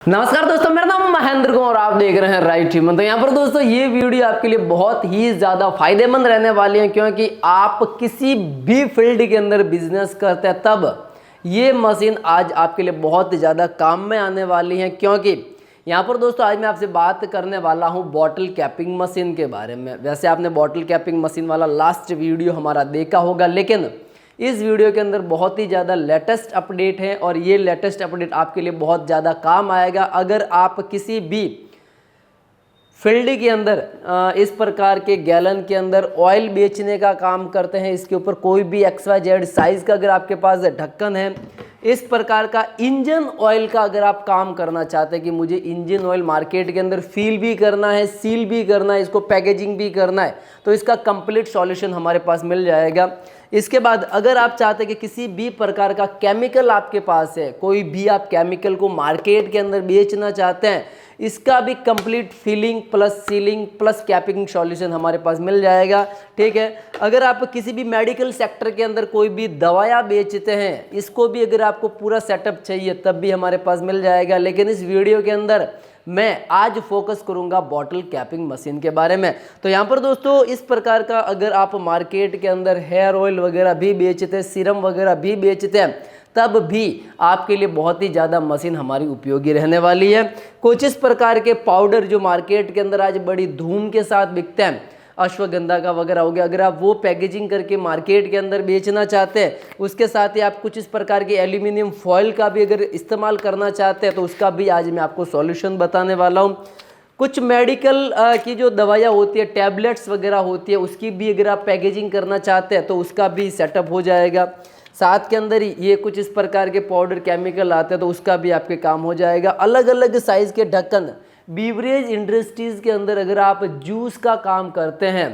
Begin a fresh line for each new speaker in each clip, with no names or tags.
नमस्कार दोस्तों, मेरा नाम महेंद्र कुमार और आप देख रहे हैं राइट ह्यूमन। तो यहाँ पर दोस्तों ये वीडियो आपके लिए बहुत ही ज़्यादा फायदेमंद रहने वाली है, क्योंकि आप किसी भी फील्ड के अंदर बिजनेस करते हैं तब ये मशीन आज आपके लिए बहुत ज़्यादा काम में आने वाली है। क्योंकि यहाँ पर दोस्तों आज मैं आपसे बात करने वाला हूँ बॉटल कैपिंग मशीन के बारे में। वैसे आपने बॉटल कैपिंग मशीन वाला लास्ट वीडियो हमारा देखा होगा, लेकिन इस वीडियो के अंदर बहुत ही ज़्यादा लेटेस्ट अपडेट है और ये लेटेस्ट अपडेट आपके लिए बहुत ज़्यादा काम आएगा। अगर आप किसी भी फील्ड के अंदर इस प्रकार के गैलन के अंदर ऑयल बेचने का काम करते हैं, इसके ऊपर कोई भी XYZ साइज़ का अगर आपके पास ढक्कन है, इस प्रकार का इंजन ऑयल का अगर आप काम करना चाहते हैं कि मुझे इंजन ऑयल मार्केट के अंदर फील भी करना है, सील भी करना है, इसको पैकेजिंग भी करना है, तो इसका कंप्लीट सॉल्यूशन हमारे पास मिल जाएगा। इसके बाद अगर आप चाहते हैं कि किसी भी प्रकार का केमिकल आपके पास है, कोई भी आप केमिकल को मार्केट के अंदर बेचना चाहते हैं, इसका भी complete filling plus sealing plus capping solution हमारे पास मिल जाएगा। ठीक है, अगर आप किसी भी मेडिकल सेक्टर के अंदर कोई भी दवाइयाँ बेचते हैं, इसको भी अगर आपको पूरा सेटअप चाहिए तब भी हमारे पास मिल जाएगा। लेकिन इस वीडियो के अंदर मैं आज फोकस करूंगा बॉटल कैपिंग मशीन के बारे में। तो यहाँ पर दोस्तों इस प्रकार का अगर आप मार्केट के अंदर हेयर ऑयल वगैरह भी बेचते हैं, सीरम वगैरह भी बेचते हैं, तब भी आपके लिए बहुत ही ज़्यादा मशीन हमारी उपयोगी रहने वाली है। कुछ इस प्रकार के पाउडर जो मार्केट के अंदर आज बड़ी धूम के साथ बिकते हैं, अश्वगंधा का वगैरह हो गया, अगर आप वो पैकेजिंग करके मार्केट के अंदर बेचना चाहते हैं, उसके साथ ही आप कुछ इस प्रकार के एल्यूमिनियम फॉयल का भी अगर इस्तेमाल करना चाहते हैं, तो उसका भी आज मैं आपको सॉल्यूशन बताने वाला हूँ। कुछ मेडिकल की जो दवाइयाँ होती है, टैबलेट्स वगैरह होती है, उसकी भी अगर आप पैकेजिंग करना चाहते हैं तो उसका भी सेटअप हो जाएगा। साथ के अंदर ही ये कुछ इस प्रकार के पाउडर केमिकल आते हैं, तो उसका भी आपके काम हो जाएगा। अलग अलग साइज़ के ढक्कन, बीवरेज इंडस्ट्रीज़ के अंदर अगर आप जूस का काम करते हैं,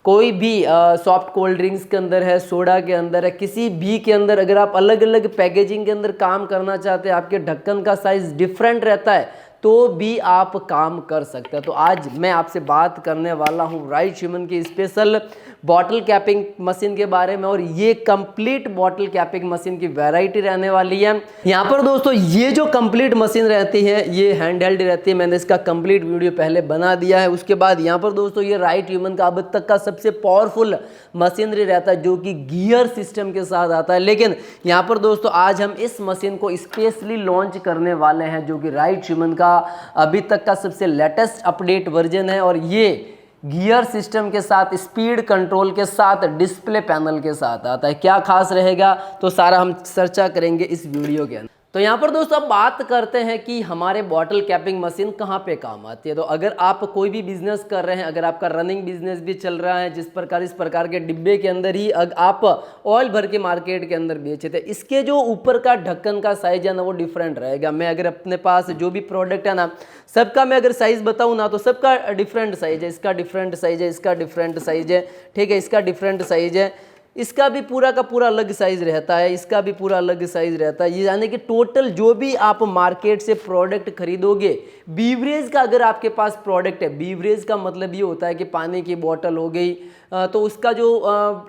कोई भी सॉफ्ट कोल्ड ड्रिंक्स के अंदर है, सोडा के अंदर है, किसी भी के अंदर अगर आप अलग अलग पैकेजिंग के अंदर काम करना चाहते हैं, आपके ढक्कन का साइज़ डिफरेंट रहता है, तो भी आप काम कर सकते हैं। तो आज मैं आपसे बात करने वाला हूँ राइट ह्यूमन की स्पेशल बॉटल कैपिंग मशीन के बारे में, और ये कंप्लीट बॉटल कैपिंग मशीन की वैरायटी रहने वाली है। यहाँ पर दोस्तों ये जो कंप्लीट मशीन रहती है ये हैंड हेल्ड रहती है, मैंने इसका कंप्लीट वीडियो पहले बना दिया है। उसके बाद यहाँ पर दोस्तों ये राइट ह्यूमन का अब तक का सबसे पावरफुल मशीनरी रहता है, जो कि गियर सिस्टम के साथ आता है। लेकिन यहाँ पर दोस्तों आज हम इस मशीन को स्पेशली लॉन्च करने वाले हैं, जो कि राइट ह्यूमन का अभी तक का सबसे लेटेस्ट अपडेट वर्जन है, और ये गियर सिस्टम के साथ, स्पीड कंट्रोल के साथ, डिस्प्ले पैनल के साथ आता है। क्या खास रहेगा तो सारा हम चर्चा करेंगे इस वीडियो के अंदर। तो यहाँ पर दोस्तों अब बात करते हैं कि हमारे बॉटल कैपिंग मशीन कहाँ पे काम आती है। तो अगर आप कोई भी बिजनेस कर रहे हैं, अगर आपका रनिंग बिजनेस भी चल रहा है, जिस प्रकार इस प्रकार के डिब्बे के अंदर ही आप ऑयल भर के मार्केट के अंदर बेचे थे, इसके जो ऊपर का ढक्कन का साइज है ना वो डिफरेंट रहेगा। मैं अगर अपने पास जो भी प्रोडक्ट है ना, सबका मैं अगर साइज बताऊँ ना तो सबका डिफरेंट साइज है, इसका डिफरेंट साइज है, इसका डिफरेंट साइज है, ठीक है, इसका डिफरेंट साइज है, इसका भी पूरा का पूरा अलग साइज रहता है, इसका भी पूरा अलग साइज रहता है। ये यानी कि टोटल जो भी आप मार्केट से प्रोडक्ट खरीदोगे, बीवरेज का अगर आपके पास प्रोडक्ट है, बीवरेज का मतलब ये होता है कि पानी की बोतल हो गई, तो उसका जो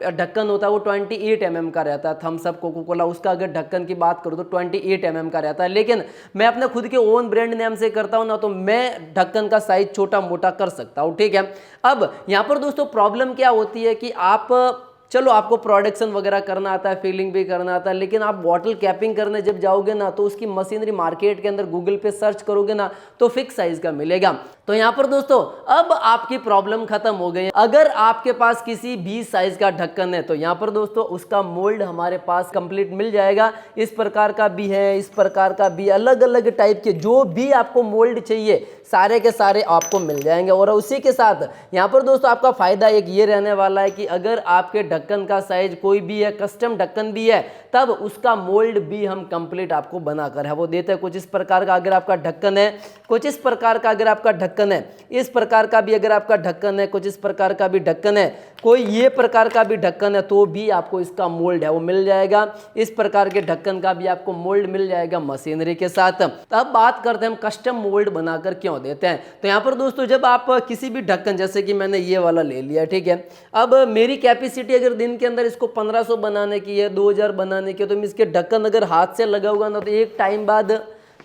ढक्कन होता है वो 28 mm का रहता है। थम्स अप, कोको कोला, उसका अगर ढक्कन की बात करूँ तो 28 mm का रहता है। लेकिन मैं अपने खुद के ओन ब्रांड नेम से करता हूँ ना, तो मैं ढक्कन का साइज छोटा मोटा कर सकता हूँ। ठीक है, अब यहाँ पर दोस्तों प्रॉब्लम क्या होती है कि आप चलो आपको प्रोडक्शन वगैरह करना आता है, फीलिंग भी करना आता है, लेकिन आप बॉटल कैपिंग करने जब जाओगे ना तो उसकी मशीनरी मार्केट के अंदर गूगल पे सर्च करोगे ना तो फिक्स साइज का मिलेगा। तो यहाँ पर दोस्तों अब आपकी प्रॉब्लम खत्म हो गई। अगर आपके पास किसी भी साइज का ढक्कन है तो यहाँ पर दोस्तों उसका मोल्ड हमारे पास कंप्लीट मिल जाएगा। इस प्रकार का भी है, इस प्रकार का भी, अलग अलग टाइप के जो भी आपको मोल्ड चाहिए सारे के सारे आपको मिल जाएंगे। और उसी के साथ यहाँ पर दोस्तों आपका फायदा एक ये रहने वाला है कि अगर आपके ढक्कन का साइज कोई भी है, कस्टम ढक्कन भी है, तब उसका मोल्ड भी हम कंप्लीट आपको बनाकर है वो देते हैं। कुछ इस प्रकार का अगर आपका ढक्कन है, कुछ इस प्रकार का अगर आपका ढक्कन है, इस प्रकार का भी अगर आपका ढक्कन है, कुछ इस प्रकार का भी ढक्कन है, कोई ये प्रकार का भी ढक्कन है, तो भी आपको इसका मोल्ड है वो मिल जाएगा। इस प्रकार के ढक्कन का भी आपको मोल्ड मिल जाएगा मशीनरी के साथ। अब बात करते हैं हम कस्टम मोल्ड बनाकर क्यों देते हैं। तो यहाँ पर दोस्तों जब आप किसी भी ढक्कन, जैसे कि मैंने ये वाला ले लिया, ठीक है, अब मेरी कैपेसिटी अगर दिन के अंदर इसको 1500 बनाने की है, 2000 बनाने की है, तो मैं इसके ढक्कन अगर हाथ से लगाऊंगा ना तो एक टाइम बाद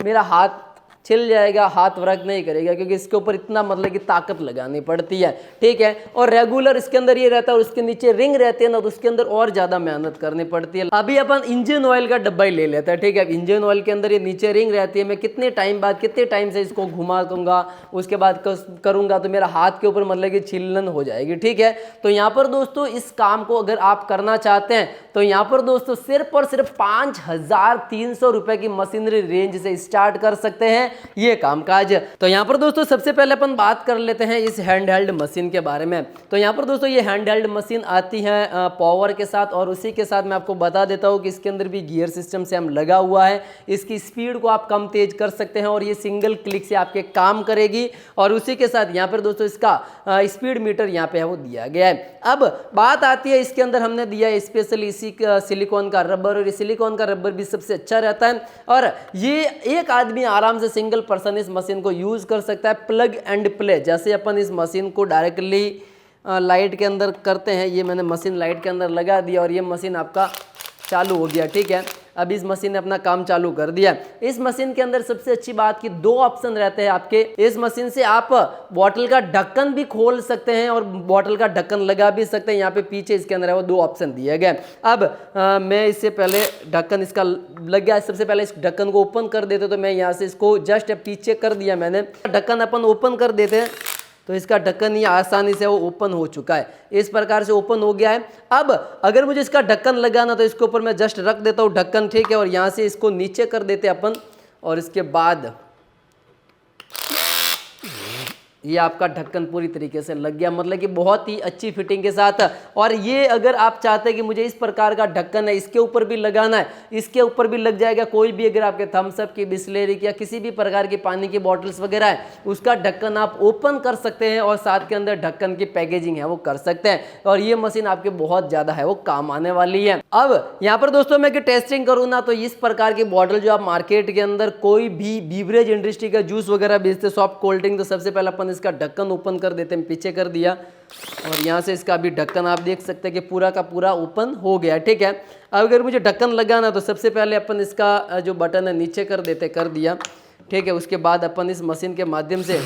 मेरा हाथ छिल जाएगा, हाथ वर्क नहीं करेगा, क्योंकि इसके ऊपर इतना मतलब कि ताकत लगानी पड़ती है, ठीक है। और रेगुलर इसके अंदर ये रहता है, और उसके नीचे रिंग रहती है ना, तो उसके अंदर और ज़्यादा मेहनत करनी पड़ती है। अभी अपन इंजन ऑयल का डब्बा ही ले लेते हैं, ठीक है। इंजन ऑयल के अंदर ये नीचे रिंग रहती है, मैं कितने टाइम बाद, कितने टाइम से इसको घुमा दूंगा, उसके बाद करूंगा तो मेरा हाथ के ऊपर मतलब कि छिलन हो जाएगी, ठीक है। तो यहाँ पर दोस्तों इस काम को अगर आप करना चाहते हैं तो यहाँ पर दोस्तों सिर्फ और सिर्फ 5300 रुपए की मशीनरी रेंज से स्टार्ट कर सकते हैं ये कामकाज। तो यहाँ पर दोस्तों सबसे पहले अपन बात कर लेते हैं इस हैंड हेल्ड मशीन के बारे में। तो यहाँ पर दोस्तों ये हैंड हेल्ड मशीन आती है पावर के साथ, और उसी के साथ मैं आपको बता देता हूँ कि इसके अंदर भी गियर सिस्टम से हम लगा हुआ है। इसकी स्पीड को आप कम तेज कर सकते हैं, और ये सिंगल क्लिक से आपके काम करेगी। और उसी के साथ यहाँ पर दोस्तों इसका स्पीड मीटर यहाँ पे है वो दिया गया है। अब बात आती है इसके अंदर हमने दिया है स्पेशली इसी सिलिकॉन का रबर, और ये सिलिकॉन का रबर भी सबसे अच्छा रहता है, और ये एक आदमी आराम से सिंगल पर्सन इस मशीन को यूज कर सकता है। प्लग एंड प्ले, जैसे अपन इस मशीन को डायरेक्टली लाइट के अंदर करते हैं, ये मैंने मशीन लाइट के अंदर लगा दिया और ये मशीन आपका चालू हो गया, ठीक है। अब इस मशीन ने अपना काम चालू कर दिया। इस मशीन के अंदर सबसे अच्छी बात कि 2 ऑप्शन रहते हैं आपके। इस मशीन से आप बॉटल का ढक्कन भी खोल सकते हैं और बॉटल का ढक्कन लगा भी सकते हैं। यहाँ पे पीछे इसके अंदर है वो 2 ऑप्शन दिए गए। अब मैं इससे पहले ढक्कन इसका लग गया, सबसे पहले इस ढक्कन को ओपन कर देते, तो मैं यहाँ से इसको जस्ट पीछे कर दिया मैंने। ढक्कन अपन ओपन कर देते हैं तो इसका ढक्कन ये आसानी से वो ओपन हो चुका है, इस प्रकार से ओपन हो गया है। अब अगर मुझे इसका ढक्कन लगाना तो इसके ऊपर मैं जस्ट रख देता हूँ ढक्कन, ठीक है, और यहाँ से इसको नीचे कर देते अपन, और इसके बाद ये आपका ढक्कन पूरी तरीके से लग गया, मतलब कि बहुत ही अच्छी फिटिंग के साथ। और ये अगर आप चाहते हैं कि मुझे इस प्रकार का ढक्कन है, इसके ऊपर भी लगाना है, इसके ऊपर भी लग जाएगा। कोई भी अगर आपके थम्स अप की, बिस्लेरी की या किसी भी प्रकार की पानी की बॉटल्स वगैरह है, उसका ढक्कन आप ओपन कर सकते हैं, और साथ के अंदर ढक्कन की पैकेजिंग है वो कर सकते हैं। और ये मशीन आपके बहुत ज़्यादा है वो काम आने वाली है। अब यहाँ पर दोस्तों मैं टेस्टिंग करूँ ना, तो इस प्रकार की बॉटल जो आप मार्केट के अंदर कोई भी बीवरेज इंडस्ट्री का जूस वगैरह बेचते, सॉफ्ट कोल्ड ड्रिंक, तो सबसे पहले अपन इसका ढक्कन ओपन कर देते हैं, पीछे कर दिया, और यहाँ से इसका भी ढक्कन आप देख सकते हैं कि पूरा का पूरा ओपन हो गया, ठीक है। अब अगर मुझे ढक्कन लगाना तो सबसे पहले अपन इसका जो बटन है नीचे कर देते, कर दिया, ठीक है। उसके बाद अपन इस मशीन के माध्यम से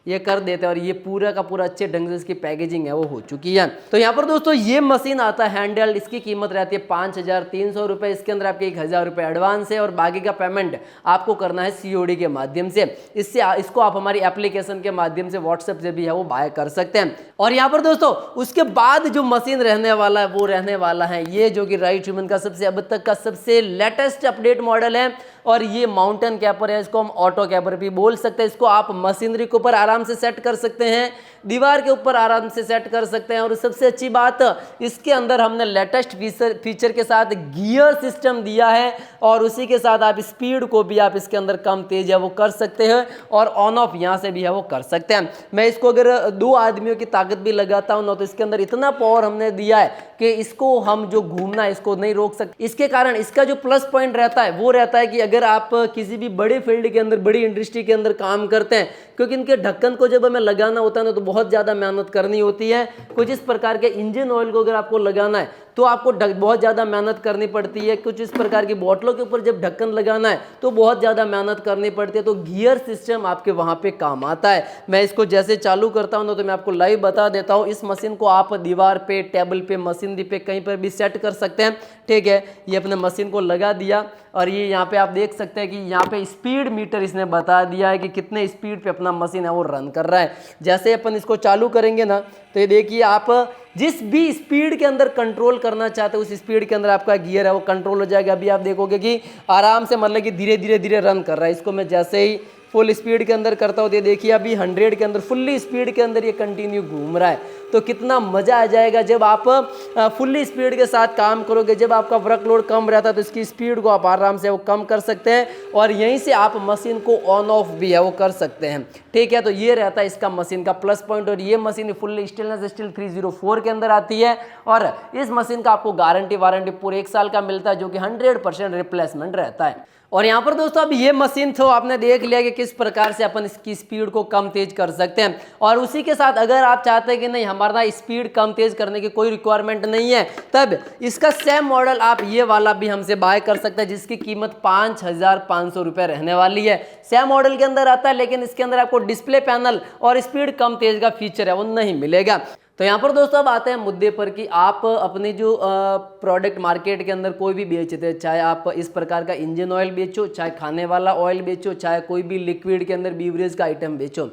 ये कर देते हैं, और ये पूरा का पूरा अच्छे ढंग से इसकी पैकेजिंग है वो हो चुकी है। तो यहाँ पर दोस्तों ये मशीन आता है हैंडल्ड, इसकी कीमत रहती है 5300 रुपये। इसके अंदर आपके 1000 रुपये एडवांस है, और बाकी का पेमेंट आपको करना है COD के माध्यम से। इसको आप हमारी एप्लीकेशन के माध्यम से व्हाट्सएप से भी है वो बाय कर सकते हैं। और यहाँ पर दोस्तों उसके बाद जो मशीन रहने वाला है वो रहने वाला है ये, जो कि राइट ह्यूमन का सबसे अब तक का सबसे लेटेस्ट अपडेट मॉडल है, और ये माउंटेन कैपर है। इसको हम ऑटो कैपर भी बोल सकते हैं। इसको आप मशीनरी के ऊपर आराम से सेट कर सकते हैं, दीवार के ऊपर आराम से सेट कर सकते हैं। और सबसे अच्छी बात, इसके अंदर हमने लेटेस्ट फीचर के साथ गियर सिस्टम दिया है, और उसी के साथ आप स्पीड को भी आप इसके अंदर कम तेज है वो कर सकते हैं, और ऑन ऑफ यहाँ से भी है वो कर सकते हैं। मैं इसको अगर 2 आदमियों की ताकत भी लगाता हूँ ना, तो इसके अंदर इतना पावर हमने दिया है कि इसको हम जो घूमना है इसको नहीं रोक सकते। इसके कारण इसका जो प्लस पॉइंट रहता है वो रहता है कि अगर आप किसी भी बड़े फील्ड के अंदर, बड़ी इंडस्ट्री के अंदर काम करते हैं, क्योंकि इनके ढक्कन को जब हमें लगाना होता है ना तो बहुत ज़्यादा मेहनत करनी होती है। कुछ इस प्रकार के इंजन ऑयल को अगर आपको लगाना है तो आपको बहुत ज़्यादा मेहनत करनी पड़ती है। कुछ इस प्रकार की बोतलों के ऊपर जब ढक्कन लगाना है तो बहुत ज़्यादा मेहनत करनी पड़ती है। तो गियर सिस्टम आपके वहाँ पे काम आता है। मैं इसको जैसे चालू करता हूँ ना तो मैं आपको लाइव बता देता हूँ। इस मशीन को आप दीवार पे, टेबल पे, मशीनरी पे कहीं पर भी सेट कर सकते हैं, ठीक है। ये अपने मशीन को लगा दिया, और ये यहाँ पे आप देख सकते हैं कि यहाँ पे स्पीड मीटर इसने बता दिया है कि कितने स्पीड पे अपना मशीन है वो रन कर रहा है। जैसे अपन इसको चालू करेंगे ना तो ये देखिए, आप जिस भी स्पीड के अंदर कंट्रोल करना चाहते हो उस स्पीड के अंदर आपका गियर है वो कंट्रोल हो जाएगा। अभी आप देखोगे कि आराम से मतलब कि धीरे धीरे धीरे रन कर रहा है। इसको मैं जैसे ही फुल स्पीड के अंदर करता हूँ तो देखिए अभी 100 के अंदर, फुल्ली स्पीड के अंदर ये कंटिन्यू घूम रहा है। तो कितना मज़ा आ जाएगा जब आप फुल्ली स्पीड के साथ काम करोगे। जब आपका वर्कलोड कम रहता है तो इसकी स्पीड को आप आराम से वो कम कर सकते हैं, और यहीं से आप मशीन को ऑन ऑफ भी है वो कर सकते हैं, ठीक है। तो ये रहता है इसका मशीन का प्लस पॉइंट। और ये मशीन फुल्ली स्टेनलेस स्टील 304 के अंदर आती है, और इस मशीन का आपको गारंटी वारंटी पूरे 1 साल का मिलता है, जो कि 100% रिप्लेसमेंट रहता है। और यहाँ पर दोस्तों अब ये मशीन तो आपने देख लिया कि किस प्रकार से अपन इसकी स्पीड को कम तेज कर सकते हैं। और उसी के साथ अगर आप चाहते हैं कि नहीं हमारा स्पीड कम तेज करने की कोई रिक्वायरमेंट नहीं है, तब इसका सेम मॉडल आप ये वाला भी हमसे बाय कर सकते हैं, जिसकी कीमत 5,500 रुपये रहने वाली है। सेम मॉडल के अंदर आता है, लेकिन इसके अंदर आपको डिस्प्ले पैनल और स्पीड कम तेज का फीचर है वो नहीं मिलेगा। तो यहाँ पर दोस्तों अब आते हैं मुद्दे पर कि आप अपने जो प्रोडक्ट मार्केट के अंदर कोई भी बेचते हैं, चाहे आप इस प्रकार का इंजन ऑयल बेचो, चाहे खाने वाला ऑयल बेचो, चाहे कोई भी लिक्विड के अंदर बीवरेज का आइटम बेचो,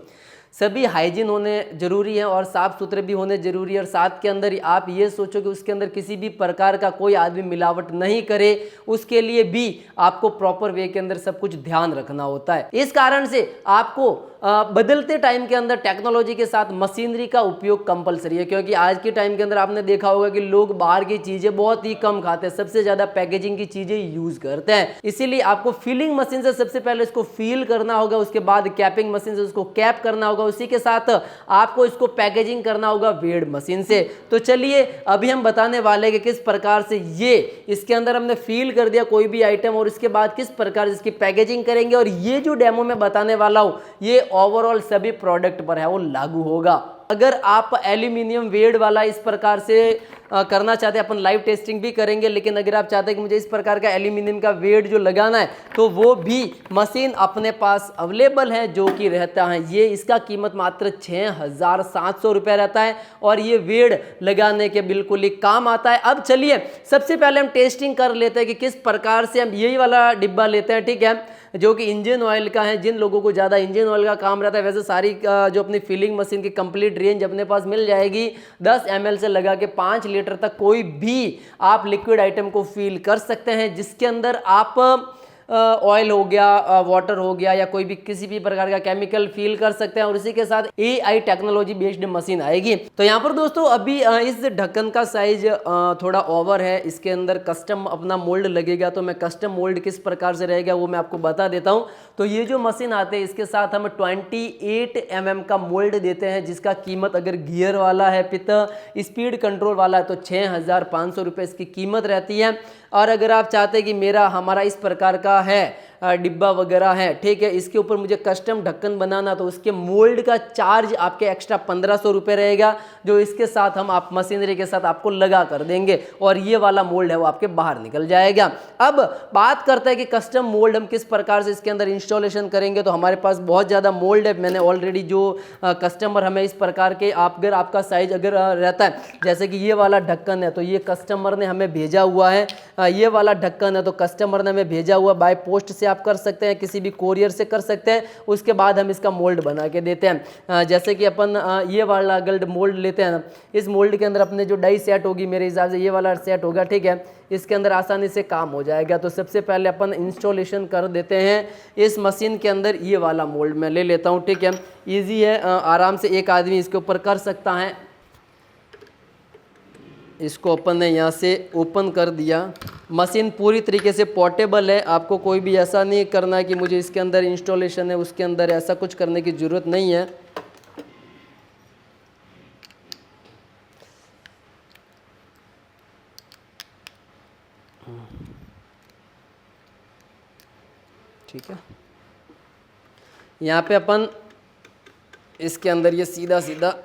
सभी हाइजीन होने जरूरी है और साफ़ सुथरे भी होने जरूरी है। और साथ के अंदर आप ये सोचो कि उसके अंदर किसी भी प्रकार का कोई आदमी मिलावट नहीं करे, उसके लिए भी आपको प्रॉपर वे के अंदर सब कुछ ध्यान रखना होता है। इस कारण से आपको बदलते टाइम के अंदर टेक्नोलॉजी के साथ मशीनरी का उपयोग कंपलसरी है, क्योंकि आज के टाइम के अंदर आपने देखा होगा कि लोग बाहर की चीज़ें बहुत ही कम खाते हैं, सबसे ज़्यादा पैकेजिंग की चीज़ें यूज़ करते हैं। इसीलिए आपको फीलिंग मशीन से सबसे पहले इसको फील करना होगा, उसके बाद कैपिंग मशीन से उसको कैप करना होगा, उसी के साथ आपको इसको पैकेजिंग करना होगा वेड मशीन से। तो चलिए अभी हम बताने वाले हैं कि किस प्रकार से ये इसके अंदर हमने फील कर दिया कोई भी आइटम, और इसके बाद किस प्रकार से इसकी पैकेजिंग करेंगे। और ये जो डेमो में बताने वाला हूँ ये ओवरऑल सभी प्रोडक्ट पर है, वो लागू होगा। अगर आप एल्यूमिनियम वेड वाला इस प्रकार से करना चाहते हैं, अपन लाइव टेस्टिंग भी करेंगे, लेकिन अगर आप चाहते हैं कि मुझे इस प्रकार का एल्यूमिनियम का वेड जो लगाना है, तो वो भी मशीन अपने पास अवेलेबल है, जो कि रहता है ये इसका कीमत मात्र 6,700 रुपये रहता है, और ये वेड लगाने के बिल्कुल ही काम आता है। अब चलिए सबसे पहले हम टेस्टिंग कर लेते हैं कि किस प्रकार से हम यही वाला डिब्बा लेते हैं, ठीक है, जो कि इंजन ऑयल का है। जिन लोगों को ज़्यादा इंजन ऑयल का काम रहता है, वैसे सारी जो अपनी फिलिंग मशीन की कंप्लीट रेंज अपने पास मिल जाएगी। 10 ml से लगा के 5 लीटर तक कोई भी आप लिक्विड आइटम को फील कर सकते हैं, जिसके अंदर आप ऑयल हो गया, वाटर हो गया, या कोई भी किसी भी प्रकार का केमिकल फील कर सकते हैं। और इसी के साथ AI टेक्नोलॉजी बेस्ड मशीन आएगी। तो यहाँ पर दोस्तों अभी इस ढक्कन का साइज थोड़ा ओवर है, इसके अंदर कस्टम अपना मोल्ड लगेगा। तो मैं कस्टम मोल्ड किस प्रकार से रहेगा वो मैं आपको बता देता हूँ। तो ये जो मशीन आते हैं इसके साथ हम 28 mm का मोल्ड देते हैं, जिसका कीमत अगर गियर वाला है पिता स्पीड कंट्रोल वाला है तो 6,500 रुपये इसकी कीमत रहती है। और अगर आप चाहते हैं कि हमारा इस प्रकार का है डिब्बा वगैरह है, ठीक है, इसके ऊपर मुझे कस्टम ढक्कन बनाना, तो उसके मोल्ड का चार्ज आपके एक्स्ट्रा 1,500 रुपये रहेगा, जो इसके साथ हम आप मशीनरी के साथ आपको लगा कर देंगे, और ये वाला मोल्ड है वो आपके बाहर निकल जाएगा। अब बात करते हैं कि कस्टम मोल्ड हम किस प्रकार से इसके अंदर इंस्टॉलेशन करेंगे। तो हमारे पास बहुत ज़्यादा मोल्ड है, मैंने ऑलरेडी जो कस्टमर हमें इस प्रकार के अगर आपका साइज अगर रहता है, जैसे कि ये वाला ढक्कन है तो ये कस्टमर ने हमें भेजा हुआ है, ये वाला ढक्कन है तो कस्टमर ने हमें भेजा हुआ, बाय पोस्ट से आप कर सकते हैं, किसी भी कोरियर से कर सकते हैं। उसके बाद हम इसका मोल्ड बना के देते हैं। जैसे कि अपन ये वाला गोल्ड मोल्ड लेते हैं ना, इस मोल्ड के अंदर अपने जो डाई सेट होगी, मेरे हिसाब से ये वाला सेट होगा, ठीक है, इसके अंदर आसानी से काम हो जाएगा। तो सबसे पहले अपन इंस्टॉलेशन कर देते हैं इस मशीन के अंदर। ये वाला मोल्ड मैं ले लेता हूँ, ठीक है, ईजी है, आराम से एक आदमी इसके ऊपर कर सकता है। इसको अपन ने यहाँ से ओपन कर दिया। मशीन पूरी तरीके से पोर्टेबल है, आपको कोई भी ऐसा नहीं करना है कि मुझे इसके अंदर इंस्टॉलेशन है उसके अंदर, ऐसा कुछ करने की ज़रूरत नहीं है। ठीक है, यहाँ पे अपन इसके अंदर ये सीधा सीधा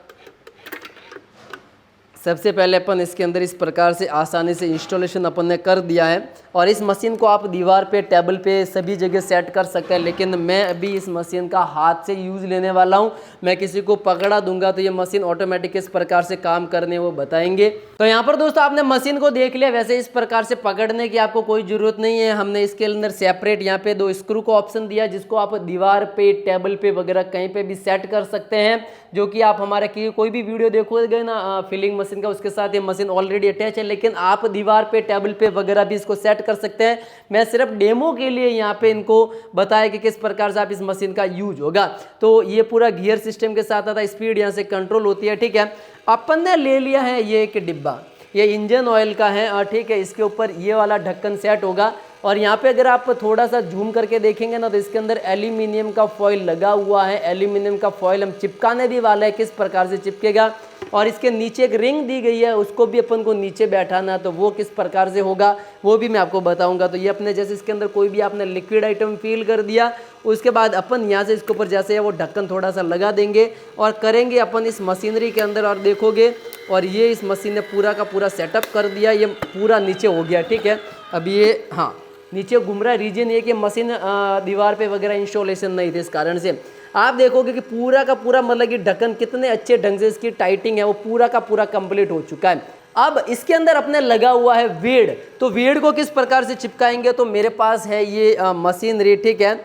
सबसे पहले अपन इसके अंदर इस प्रकार से आसानी से इंस्टॉलेशन अपन ने कर दिया है। और इस मशीन को आप दीवार पे, टेबल पे, सभी जगह सेट कर सकते हैं, लेकिन मैं अभी इस मशीन का हाथ से यूज़ लेने वाला हूँ। मैं किसी को पकड़ा दूंगा तो ये मशीन ऑटोमेटिक किस प्रकार से काम करने वो बताएंगे। तो यहाँ पर दोस्तों आपने मशीन को देख लिया, वैसे इस प्रकार से पकड़ने की आपको कोई ज़रूरत नहीं है। हमने इसके अंदर सेपरेट यहाँ पे 2 स्क्रू को ऑप्शन दिया, जिसको आप दीवार पे, टेबल पे वगैरह कहीं पे भी सेट कर सकते हैं, जो कि आप हमारे कोई भी वीडियो देखोगे ना फिलिंग मशीन का, उसके साथ ये मशीन ऑलरेडी अटैच है, लेकिन आप दीवार पे, टेबल पे वगैरह भी इसको सेट कर सकते हैं। मैं सिर्फ डेमो के लिए यहाँ पे इनको बताया कि किस प्रकार से आप इस मशीन का यूज होगा। तो ये पूरा गियर सिस्टम के साथ आता है, स्पीड यहाँ से कंट्रोल होती है, ठीक है। अपन ने ले लिया है ये एक डिब्बा, ये इंजन ऑयल का है, ठीक है, इसके ऊपर ये वाला ढक्कन सेट होगा। और यहाँ पे अगर आप थोड़ा सा जूम करके देखेंगे ना, तो इसके अंदर एल्यूमिनियम का फॉइल लगा हुआ है। एल्यूमिनियम का फॉइल हम चिपकाने भी वाले हैं, किस प्रकार से चिपकेगा और इसके नीचे एक रिंग दी गई है, उसको भी अपन को नीचे बैठाना, तो वो किस प्रकार से होगा वो भी मैं आपको बताऊंगा। तो ये अपने जैसे इसके अंदर कोई भी आपने लिक्विड आइटम फिल कर दिया, उसके बाद अपन यहाँ से इसके ऊपर जैसे है वो ढक्कन थोड़ा सा लगा देंगे और करेंगे अपन इस मशीनरी के अंदर, और देखोगे और ये इस मशीन ने पूरा का पूरा सेटअप कर दिया, ये पूरा नीचे हो गया, ठीक है। अब ये हाँ नीचे घूम रहा है, रीजन ये कि मशीन दीवार पे वगैरह इंस्टॉलेशन नहीं थे, इस कारण से आप देखोगे कि पूरा का पूरा मतलब कि ढक्कन कितने अच्छे ढंग से इसकी टाइटिंग है वो पूरा का पूरा कंप्लीट हो चुका है। अब इसके अंदर अपने लगा हुआ है वेड, तो वेड को किस प्रकार से चिपकाएंगे, तो मेरे पास है ये मशीनरी, ठीक है।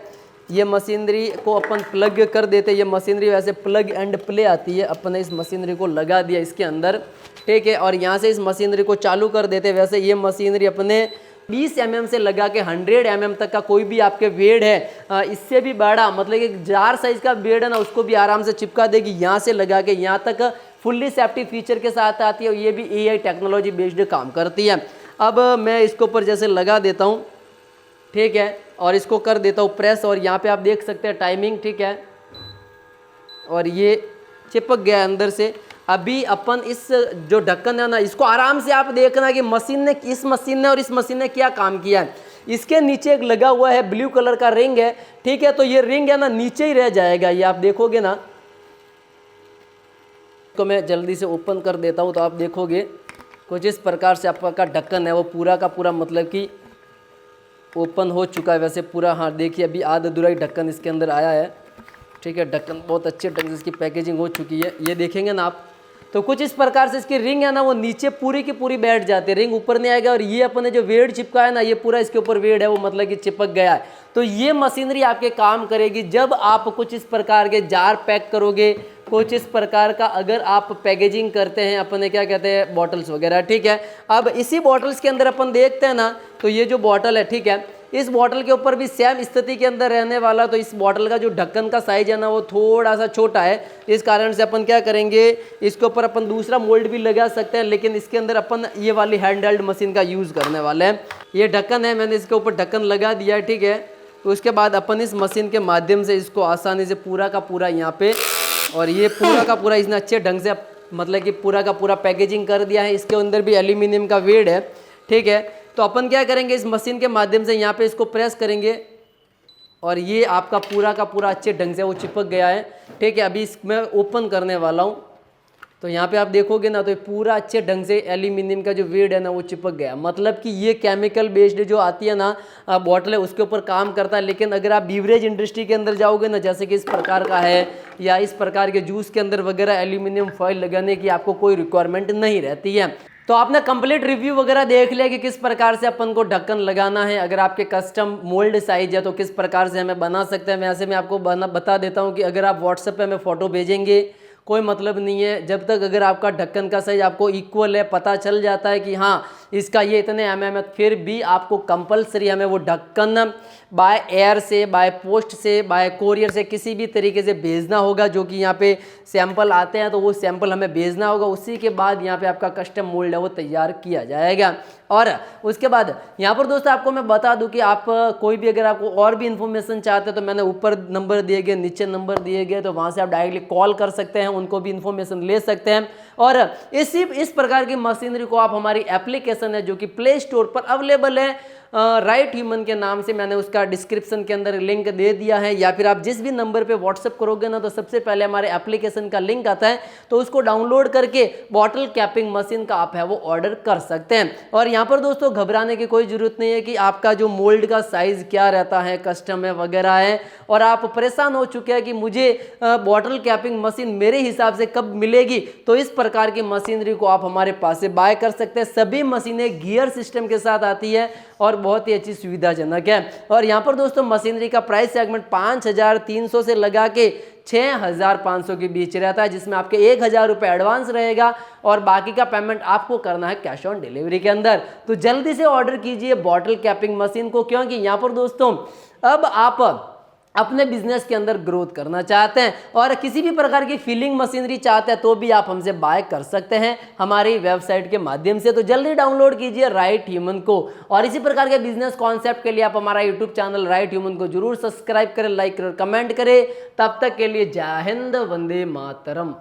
ये मशीनरी को अपन प्लग कर देते हैं, ये मशीनरी वैसे प्लग एंड प्ले आती है, अपन ने इस मशीनरी को लगा दिया इसके अंदर, ठीक है। और यहाँ से इस मशीनरी को चालू कर देते हैं। वैसे ये मशीनरी अपने 20 mm से लगा के 100 mm तक का कोई भी आपके वेड है, इससे भी बड़ा मतलब कि जार साइज का वेड है ना, उसको भी आराम से चिपका देगी, यहाँ से लगा के यहाँ तक फुल्ली सेफ्टी फीचर के साथ आती है, और ये भी AI टेक्नोलॉजी बेस्ड काम करती है। अब मैं इसके ऊपर जैसे लगा देता हूँ, ठीक है, और इसको कर देता हूँ प्रेस, और यहाँ पे आप देख सकते हैं टाइमिंग, ठीक है, और ये चिपक गया अंदर से। अभी अपन इस जो ढक्कन है ना, इसको आराम से आप देखना कि इस मशीन ने और इस मशीन ने क्या काम किया है। इसके नीचे एक लगा हुआ है ब्लू कलर का रिंग है, ठीक है, तो ये रिंग है ना नीचे ही रह जाएगा, ये आप देखोगे ना, तो मैं जल्दी से ओपन कर देता हूँ, तो आप देखोगे कुछ इस प्रकार से आपका ढक्कन है वो पूरा का पूरा मतलब कि ओपन हो चुका है वैसे पूरा। हाँ देखिए अभी आधा अधूरा ही ढक्कन इसके अंदर आया है, ठीक है। ढक्कन बहुत अच्छे ढंग से इसकी पैकेजिंग हो चुकी है, ये देखेंगे ना आप, तो कुछ इस प्रकार से इसकी रिंग है ना वो नीचे पूरी की पूरी बैठ जाती है, रिंग ऊपर नहीं आएगा। और ये अपने जो वेड चिपका है ना, ये पूरा इसके ऊपर वेड है वो मतलब कि चिपक गया है। तो ये मशीनरी आपके काम करेगी जब आप कुछ इस प्रकार के जार पैक करोगे, कुछ इस प्रकार का अगर आप पैकेजिंग करते हैं, अपने क्या कहते हैं बॉटल्स वगैरह, ठीक है। अब इसी बॉटल्स के अंदर अपन देखते हैं ना, तो ये जो बॉटल है, ठीक है, इस बॉटल के ऊपर भी सेम स्थिति के अंदर रहने वाला, तो इस बॉटल का जो ढक्कन का साइज है ना वो थोड़ा सा छोटा है, इस कारण से अपन क्या करेंगे, इसके ऊपर अपन दूसरा मोल्ड भी लगा सकते हैं, लेकिन इसके अंदर अपन ये वाली हैंड हेल्ड मशीन का यूज़ करने वाले हैं। ये ढक्कन है, मैंने इसके ऊपर ढक्कन लगा दिया है, ठीक है। तो उसके बाद अपन इस मशीन के माध्यम से इसको आसानी से पूरा का पूरा यहाँ पे, और ये पूरा का पूरा इसने अच्छे ढंग से मतलब कि पूरा का पूरा पैकेजिंग कर दिया है। इसके अंदर भी एल्यूमिनियम का वेड है, ठीक है। तो अपन क्या करेंगे, इस मशीन के माध्यम से यहाँ पे इसको प्रेस करेंगे, और ये आपका पूरा का पूरा अच्छे ढंग से वो चिपक गया है, ठीक है। अभी इसमें ओपन करने वाला हूँ, तो यहाँ पे आप देखोगे ना, तो ये पूरा अच्छे ढंग से एल्यूमिनियम का जो वेड है ना वो चिपक गया। मतलब कि ये केमिकल बेस्ड जो आती है ना बॉटल है, उसके ऊपर काम करता है। लेकिन अगर आप बीवरेज इंडस्ट्री के अंदर जाओगे ना, जैसे कि इस प्रकार का है, या इस प्रकार के जूस के अंदर वगैरह एल्यूमिनियम फॉइल लगाने की आपको कोई रिक्वायरमेंट नहीं रहती है। तो आपने कंप्लीट रिव्यू वगैरह देख लिया कि किस प्रकार से अपन को ढक्कन लगाना है। अगर आपके कस्टम मोल्ड साइज है तो किस प्रकार से हमें बना सकते हैं। वैसे मैं आपको बता देता हूँ कि अगर आप व्हाट्सएप पे हमें फ़ोटो भेजेंगे कोई मतलब नहीं है, जब तक अगर आपका ढक्कन का साइज आपको इक्वल है, पता चल जाता है कि हाँ इसका ये इतने mm है, फिर भी आपको कंपलसरी हमें वो ढक्कन बाय एयर से, बाय पोस्ट से, बाय कोरियर से किसी भी तरीके से भेजना होगा। जो कि यहाँ पे सैंपल आते हैं तो वो सैंपल हमें भेजना होगा, उसी के बाद यहाँ पे आपका कस्टम मोल्ड है वो तैयार किया जाएगा। और उसके बाद यहाँ पर दोस्तों आपको मैं बता दूं कि आप कोई भी अगर आपको और भी इन्फॉर्मेशन चाहते हैं तो मैंने ऊपर नंबर दिए गए, नीचे नंबर दिए गए, तो वहाँ से आप डायरेक्टली कॉल कर सकते हैं, उनको भी इन्फॉर्मेशन ले सकते हैं। और इस प्रकार की मशीनरी को आप हमारी एप्लीकेशन है जो कि प्ले स्टोर पर अवेलेबल है, राइट ह्यूमन के नाम से, मैंने उसका डिस्क्रिप्शन के अंदर लिंक दे दिया है। या फिर आप जिस भी नंबर पे व्हाट्सअप करोगे ना, तो सबसे पहले हमारे एप्लीकेशन का लिंक आता है, तो उसको डाउनलोड करके बॉटल कैपिंग मशीन का आप है वो ऑर्डर कर सकते हैं। और यहाँ पर दोस्तों घबराने की कोई ज़रूरत नहीं है कि आपका जो मोल्ड का साइज़ क्या रहता है, कस्टम है वगैरह है, और आप परेशान हो चुके हैं कि मुझे बॉटल कैपिंग मशीन मेरे हिसाब से कब मिलेगी, तो इस प्रकार की मशीनरी को आप हमारे पास से बाय कर सकते हैं। सभी मशीनें गियर सिस्टम के साथ आती है और बहुत ही अच्छी सुविधाजनक है। और यहाँ पर दोस्तों मशीनरी का प्राइस सेगमेंट 5300 से लगा के 6500 के बीच रहता है, जिसमें आपके 1000 रुपये एडवांस रहेगा और बाकी का पेमेंट आपको करना है कैश ऑन डिलीवरी के अंदर। तो जल्दी से ऑर्डर कीजिए बॉटल कैपिंग मशीन को, क्योंकि यहाँ पर दोस्तों अब आप अपने बिजनेस के अंदर ग्रोथ करना चाहते हैं और किसी भी प्रकार की फिलिंग मशीनरी चाहते हैं तो भी आप हमसे बाय कर सकते हैं हमारी वेबसाइट के माध्यम से। तो जल्दी डाउनलोड कीजिए राइट ह्यूमन को, और इसी प्रकार के बिजनेस कॉन्सेप्ट के लिए आप हमारा यूट्यूब चैनल राइट ह्यूमन को जरूर सब्सक्राइब करें, लाइक करें, कमेंट करें। तब तक के लिए जय हिंद, वंदे मातरम।